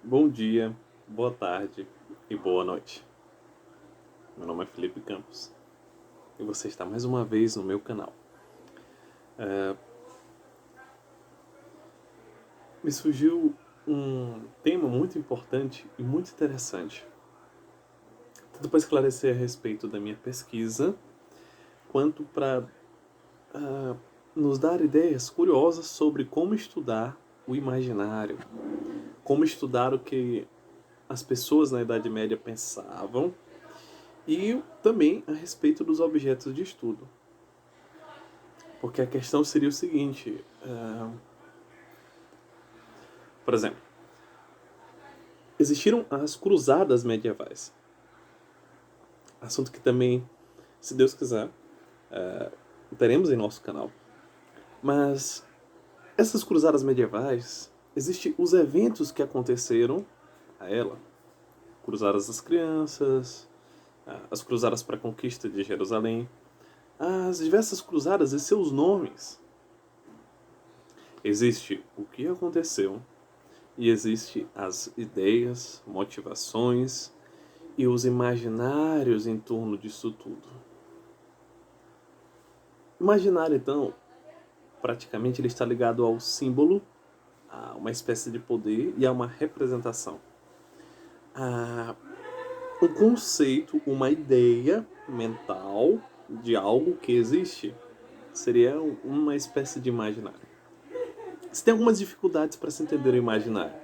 Bom dia, boa tarde e boa noite. Meu nome é Felipe Campos e você está mais uma vez no meu canal. Me surgiu um tema muito importante e muito interessante, tanto para esclarecer a respeito da minha pesquisa, quanto para nos dar ideias curiosas sobre como estudar o imaginário, como estudar o que as pessoas na Idade Média pensavam e também a respeito dos objetos de estudo. Porque a questão seria o seguinte, por exemplo, existiram as cruzadas medievais. Assunto que também, se Deus quiser, teremos em nosso canal. Mas essas cruzadas medievais, existem os eventos que aconteceram a ela. Cruzadas das crianças, as cruzadas para a conquista de Jerusalém, as diversas cruzadas e seus nomes. Existe o que aconteceu e existe as ideias, motivações e os imaginários em torno disso tudo. Imaginário, então, praticamente ele está ligado ao símbolo, a uma espécie de poder e a uma representação. A um conceito, uma ideia mental de algo que existe. Seria uma espécie de imaginário. Você tem algumas dificuldades para se entender o imaginário.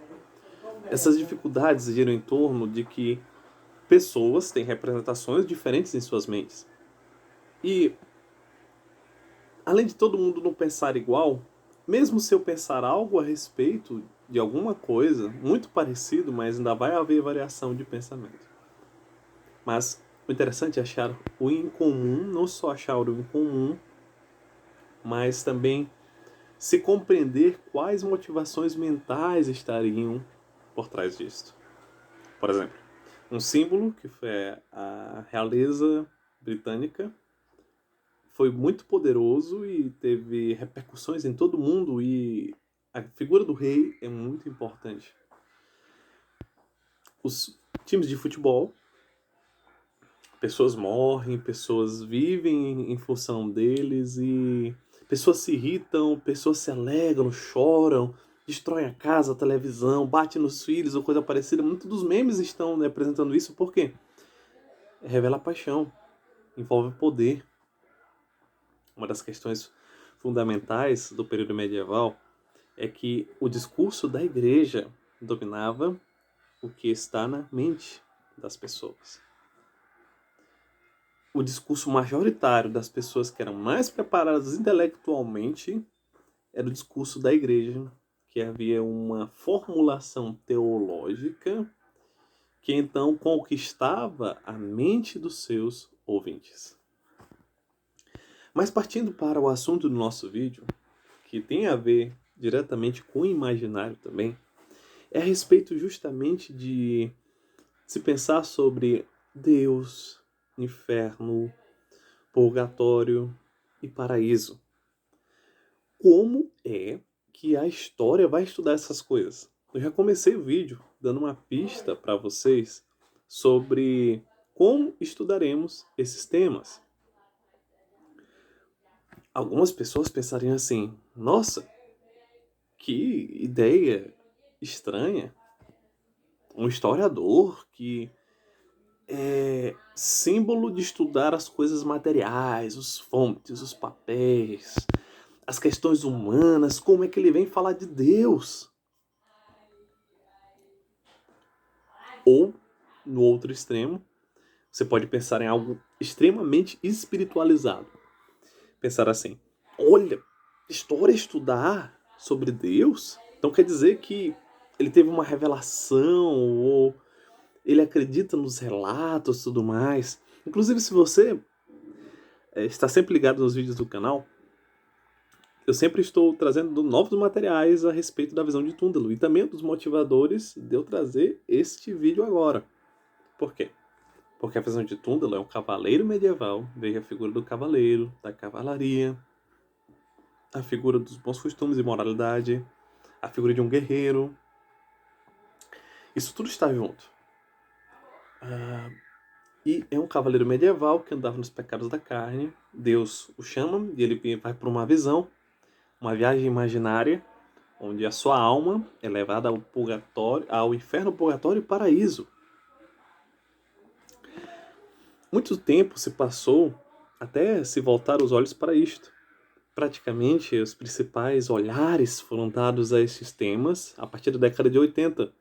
Essas dificuldades giram em torno de que pessoas têm representações diferentes em suas mentes. E, além de todo mundo não pensar igual, mesmo se eu pensar algo a respeito de alguma coisa, muito parecido, mas ainda vai haver variação de pensamento. Mas o interessante é achar o incomum, não só achar o incomum, mas também se compreender quais motivações mentais estariam por trás disso. Por exemplo, um símbolo que foi a realeza britânica foi muito poderoso e teve repercussões em todo mundo, e a figura do rei é muito importante. Os times de futebol, pessoas morrem, pessoas vivem em função deles e pessoas se irritam, pessoas se alegram, choram, destroem a casa, a televisão, batem nos filhos ou coisa parecida. Muitos dos memes estão, né, apresentando isso porque revela paixão, envolve poder. Uma das questões fundamentais do período medieval é que o discurso da igreja dominava o que está na mente das pessoas. O discurso majoritário das pessoas que eram mais preparadas intelectualmente era o discurso da igreja, que havia uma formulação teológica que então conquistava a mente dos seus ouvintes. Mas partindo para o assunto do nosso vídeo, que tem a ver diretamente com o imaginário também, é a respeito justamente de se pensar sobre Deus, inferno, purgatório e paraíso. Como é que a história vai estudar essas coisas? Eu já comecei o vídeo dando uma pista para vocês sobre como estudaremos esses temas. Algumas pessoas pensariam assim: nossa, que ideia estranha. Um historiador que é símbolo de estudar as coisas materiais, os fontes, os papéis, as questões humanas, como é que ele vem falar de Deus? Ou, no outro extremo, você pode pensar em algo extremamente espiritualizado. Pensar assim: olha, história estudar sobre Deus? Então quer dizer que ele teve uma revelação, ou ele acredita nos relatos e tudo mais. Inclusive, se você está sempre ligado nos vídeos do canal, eu sempre estou trazendo novos materiais a respeito da visão de Túndalo e também dos motivadores de eu trazer este vídeo agora. Por quê? Porque a visão de Túndalo é um cavaleiro medieval, veja a figura do cavaleiro, da cavalaria, a figura dos bons costumes e moralidade, a figura de um guerreiro. Isso tudo está junto. E é um cavaleiro medieval que andava nos pecados da carne. Deus o chama e ele vai para uma visão, uma viagem imaginária, onde a sua alma é levada ao purgatório, ao inferno, purgatório e paraíso. Muito tempo se passou até se voltar os olhos para isto. Praticamente, os principais olhares foram dados a esses temas a partir da década de 80,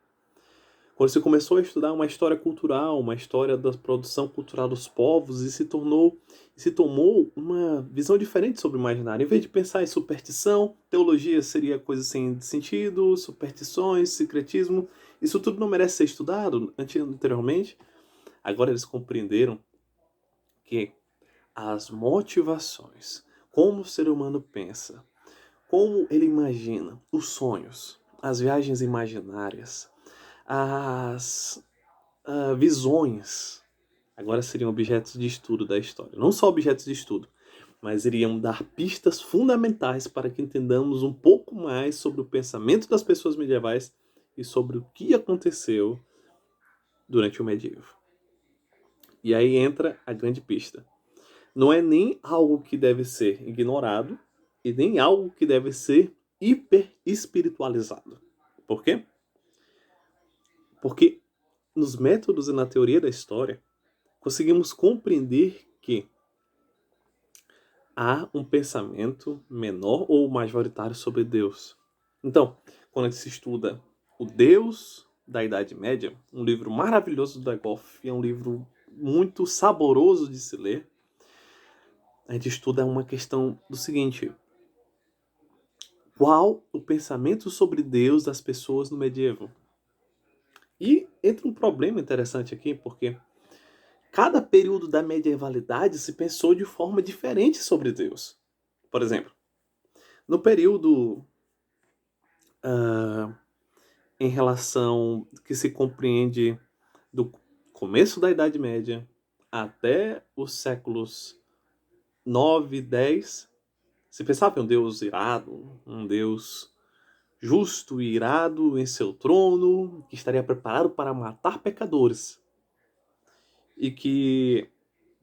quando se começou a estudar uma história cultural, uma história da produção cultural dos povos e se tomou uma visão diferente sobre o imaginário. Em vez de pensar em superstição, teologia seria coisa sem sentido, superstições, secretismo, isso tudo não merece ser estudado anteriormente. Agora eles compreenderam que as motivações, como o ser humano pensa, como ele imagina, os sonhos, as viagens imaginárias, as visões, agora seriam objetos de estudo da história. Não só objetos de estudo, mas iriam dar pistas fundamentais para que entendamos um pouco mais sobre o pensamento das pessoas medievais e sobre o que aconteceu durante o medievo. E aí entra a grande pista. Não é nem algo que deve ser ignorado e nem algo que deve ser hiper espiritualizado. Por quê? Porque nos métodos e na teoria da história, conseguimos compreender que há um pensamento menor ou majoritário sobre Deus. Então, quando a gente se estuda o Deus da Idade Média, um livro maravilhoso do Degolf, é um livro muito saboroso de se ler, a gente estuda uma questão do seguinte: qual o pensamento sobre Deus das pessoas no medievo? E entra um problema interessante aqui, porque cada período da medievalidade se pensou de forma diferente sobre Deus. Por exemplo, no período em relação que se compreende do começo da Idade Média até os séculos 9 e 10, se pensava em um Deus irado, um Deus justo e irado em seu trono, que estaria preparado para matar pecadores e que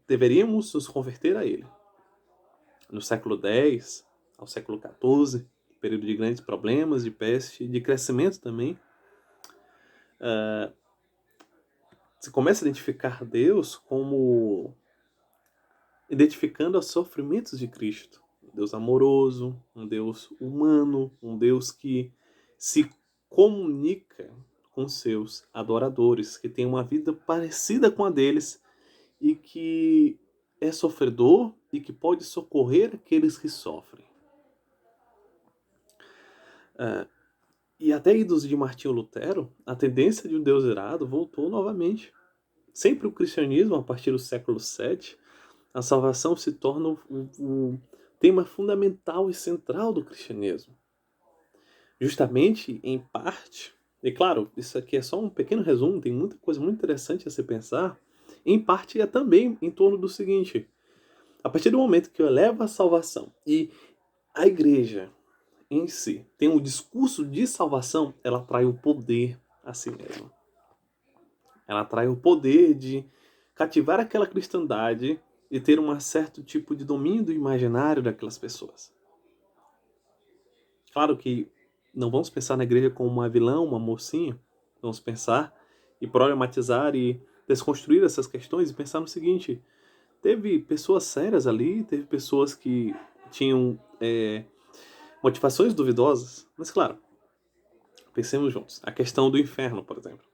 deveríamos nos converter a ele. No século X ao século XIV, período de grandes problemas, de peste, de crescimento também, se começa a identificar Deus como identificando os sofrimentos de Cristo. Um Deus amoroso, um Deus humano, um Deus que se comunica com seus adoradores, que tem uma vida parecida com a deles e que é sofredor e que pode socorrer aqueles que sofrem. E até idos de Martinho Lutero, a tendência de um Deus irado voltou novamente. Sempre o cristianismo, a partir do século VII, a salvação se torna o tema fundamental e central do cristianismo. Justamente, em parte, e claro, isso aqui é só um pequeno resumo, tem muita coisa muito interessante a se pensar, em parte é também em torno do seguinte: a partir do momento que eu elevo a salvação e a igreja em si tem um discurso de salvação, ela atrai o poder a si mesma. Ela atrai o poder de cativar aquela cristandade e ter um certo tipo de domínio do imaginário daquelas pessoas. Claro que não vamos pensar na igreja como uma vilã, uma mocinha. Vamos pensar e problematizar e desconstruir essas questões e pensar no seguinte: teve pessoas sérias ali, teve pessoas que tinham motivações duvidosas, mas claro, pensemos juntos. A questão do inferno, por exemplo.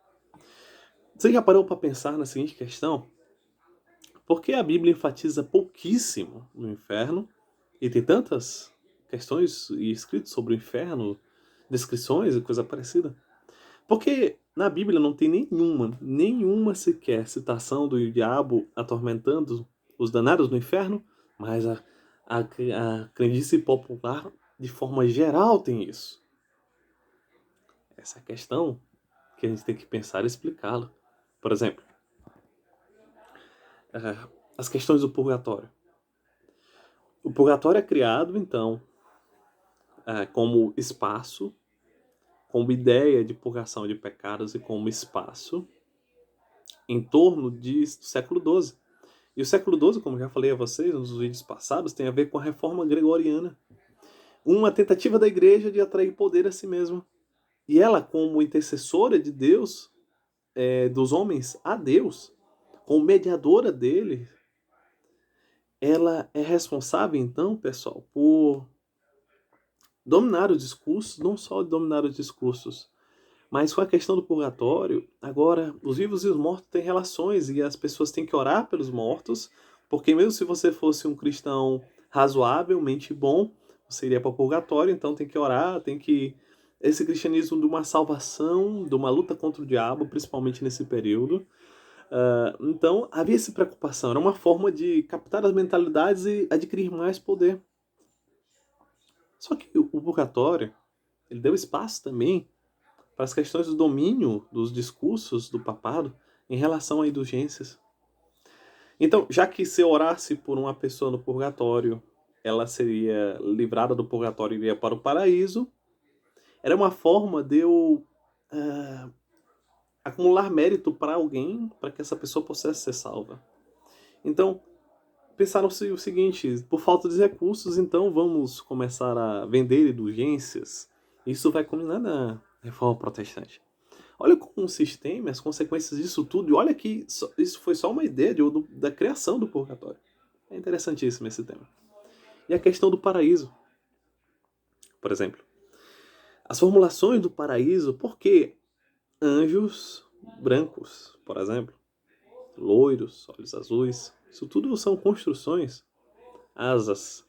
Você já parou para pensar na seguinte questão? Por que a Bíblia enfatiza pouquíssimo no inferno e tem tantas questões e escritos sobre o inferno, descrições e coisa parecida? Porque na Bíblia não tem nenhuma sequer citação do diabo atormentando os danados no inferno, mas a crendice popular, de forma geral, tem isso. Essa é a questão que a gente tem que pensar e explicá-la. Por exemplo, as questões do purgatório. O purgatório é criado, então, como espaço, como ideia de purgação de pecados e como espaço em torno do século XII. E o século XII, como já falei a vocês nos vídeos passados, tem a ver com a reforma gregoriana. Uma tentativa da igreja de atrair poder a si mesma. E ela, como intercessora de Deus, dos homens a Deus, como mediadora dele, ela é responsável, então, pessoal, por dominar os discursos, não só dominar os discursos, mas com a questão do purgatório, agora, os vivos e os mortos têm relações e as pessoas têm que orar pelos mortos, porque mesmo se você fosse um cristão razoavelmente bom, você iria para o purgatório, então tem que orar, tem que... Esse cristianismo de uma salvação, de uma luta contra o diabo, principalmente nesse período. Então, havia essa preocupação, era uma forma de captar as mentalidades e adquirir mais poder. Só que o purgatório, ele deu espaço também para as questões do domínio dos discursos do papado em relação a indulgências. Então, já que se orasse por uma pessoa no purgatório, ela seria livrada do purgatório e iria para o paraíso, era uma forma de eu acumular mérito para alguém, para que essa pessoa pudesse ser salva. Então, pensaram-se o seguinte: por falta de recursos, então vamos começar a vender indulgências. Isso vai culminar na Reforma Protestante. Olha como um sistema, as consequências disso tudo, e olha que isso foi só uma ideia da criação do purgatório. É interessantíssimo esse tema. E a questão do paraíso, por exemplo. As formulações do paraíso, por que anjos brancos, por exemplo, loiros, olhos azuis, isso tudo são construções, asas.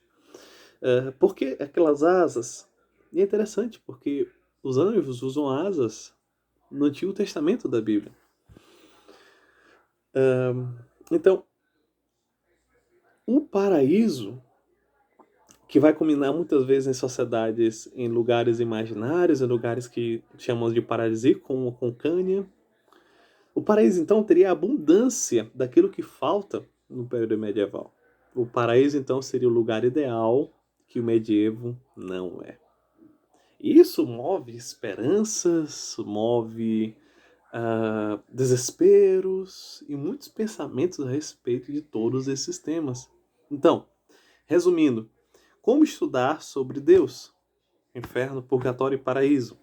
Por que aquelas asas? E é interessante, porque os anjos usam asas no Antigo Testamento da Bíblia. Então, o paraíso, que vai culminar muitas vezes em sociedades, em lugares imaginários, em lugares que chamamos de paradisíaco, como Concânia. O paraíso, então, teria a abundância daquilo que falta no período medieval. O paraíso, então, seria o lugar ideal que o medievo não é. Isso move esperanças, move desesperos e muitos pensamentos a respeito de todos esses temas. Então, resumindo, como estudar sobre Deus, inferno, purgatório e paraíso?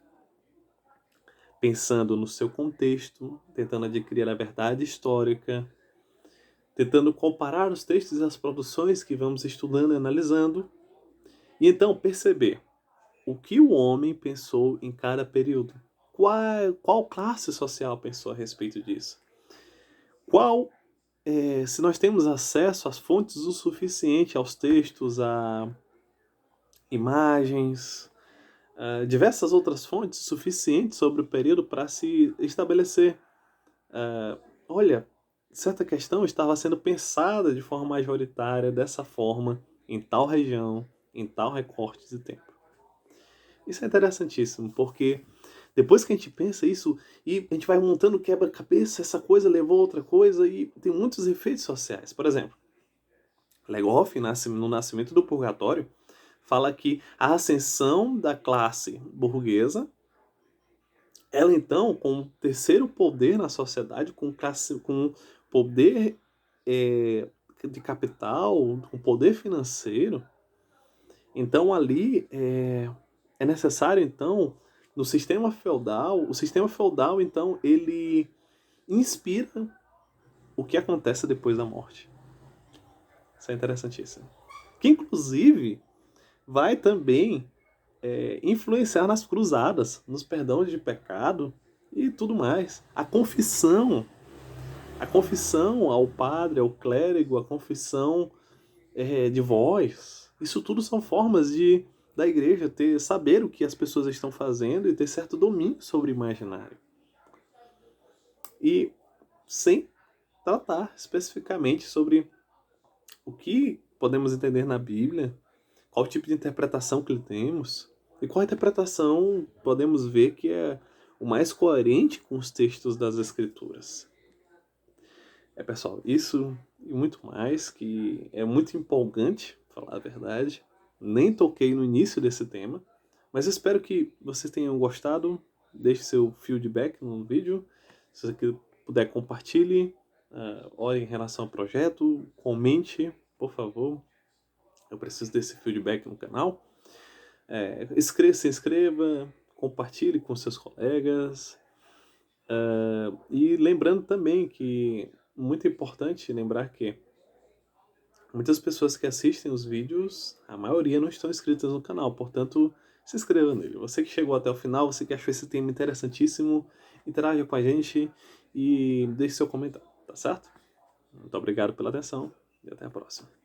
Pensando no seu contexto, tentando adquirir a verdade histórica, tentando comparar os textos e as produções que vamos estudando e analisando, e então perceber o que o homem pensou em cada período. Qual classe social pensou a respeito disso? Se nós temos acesso às fontes o suficiente, aos textos, a imagens, diversas outras fontes suficientes sobre o período para se estabelecer. Olha, certa questão estava sendo pensada de forma majoritária dessa forma, em tal região, em tal recorte de tempo. Isso é interessantíssimo, porque depois que a gente pensa isso, e a gente vai montando quebra-cabeça, essa coisa levou a outra coisa, e tem muitos efeitos sociais. Por exemplo, Legoff, no Nascimento do Purgatório, fala que a ascensão da classe burguesa, ela então, com o terceiro poder na sociedade, com poder de capital, com poder financeiro, então ali é necessário, então, no sistema feudal, o sistema feudal, então, ele inspira o que acontece depois da morte. Isso é interessantíssimo. Que, inclusive, vai também influenciar nas cruzadas, nos perdões de pecado e tudo mais. A confissão ao padre, ao clérigo, a confissão de voz, isso tudo são formas da igreja saber o que as pessoas estão fazendo e ter certo domínio sobre o imaginário. E sem tratar especificamente sobre o que podemos entender na Bíblia, qual tipo de interpretação que temos e qual interpretação podemos ver que é o mais coerente com os textos das Escrituras. Pessoal, isso e muito mais, que é muito empolgante, falar a verdade. Nem toquei no início desse tema, mas espero que vocês tenham gostado deixe seu feedback no vídeo. Se você puder, compartilhe. Olhe em relação ao projeto, comente, por favor. Eu preciso desse feedback no canal. Se inscreva, compartilhe com seus colegas. E lembrando também que, muito importante lembrar que muitas pessoas que assistem os vídeos, a maioria não estão inscritas no canal, portanto, se inscreva nele. Você que chegou até o final, você que achou esse tema interessantíssimo, interaja com a gente e deixe seu comentário, tá certo? Muito obrigado pela atenção e até a próxima.